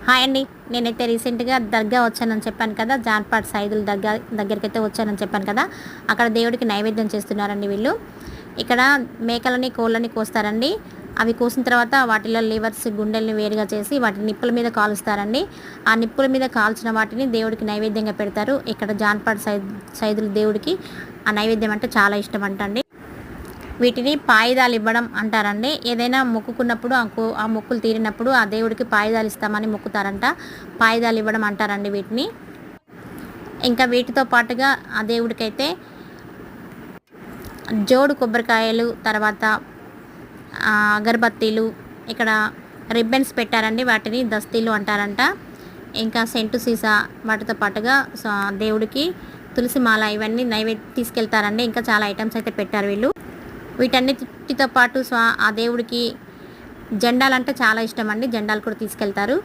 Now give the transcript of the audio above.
Hi అండి. నేనైతే రీసెంట్‌గా దర్గా వచ్చానని చెప్పాను కదా! జాన్‌పాడ్ సైదుల దగ్గరికైతే వచ్చానని చెప్పాను కదా! అక్కడ దేవుడికి నైవేద్యం చేస్తున్నారండి వీళ్ళు. ఇక్కడ మేకలని, కోళ్ళని కోస్తారండి. అవి కోసిన తర్వాత వాటిలో లివర్స్, గుండెల్ని వేరుగా చేసి వాటిని నిప్పుల మీద కాలుస్తారండి. ఆ నిప్పుల మీద కాల్చిన వాటిని దేవుడికి నైవేద్యంగా పెడతారు. ఇక్కడ జాన్‌పాడ్ సైదుల దేవుడికి ఆ నైవేద్యం అంటే చాలా ఇష్టమంటండి. వీటిని పాయిదాలు ఇవ్వడం అంటారండి. ఏదైనా మొక్కుకున్నప్పుడు ఆ మొక్కులు తీరినప్పుడు ఆ దేవుడికి పాయిదాలు ఇస్తామని మొక్కుతారంట. పాయిదాలు ఇవ్వడం అంటారండి వీటిని. ఇంకా వీటితో పాటుగా ఆ దేవుడికైతే జోడు కొబ్బరికాయలు, తర్వాత అగరబత్తీలు, ఇక్కడ రిబ్బన్స్ పెట్టారండి. వాటిని దస్తీలు అంటారంట. ఇంకా సెంటు సీసా వాటితో పాటుగా దేవుడికి తులసి మాల ఇవన్నీ తీసుకెళ్తారండి. ఇంకా చాలా ఐటమ్స్ అయితే పెట్టారు వీళ్ళు. వీటన్నిటితో పాటు ఆ దేవుడికి జెండాలంటే చాలా ఇష్టం అండి. జెండాలు కూడా తీసుకెళ్తారు.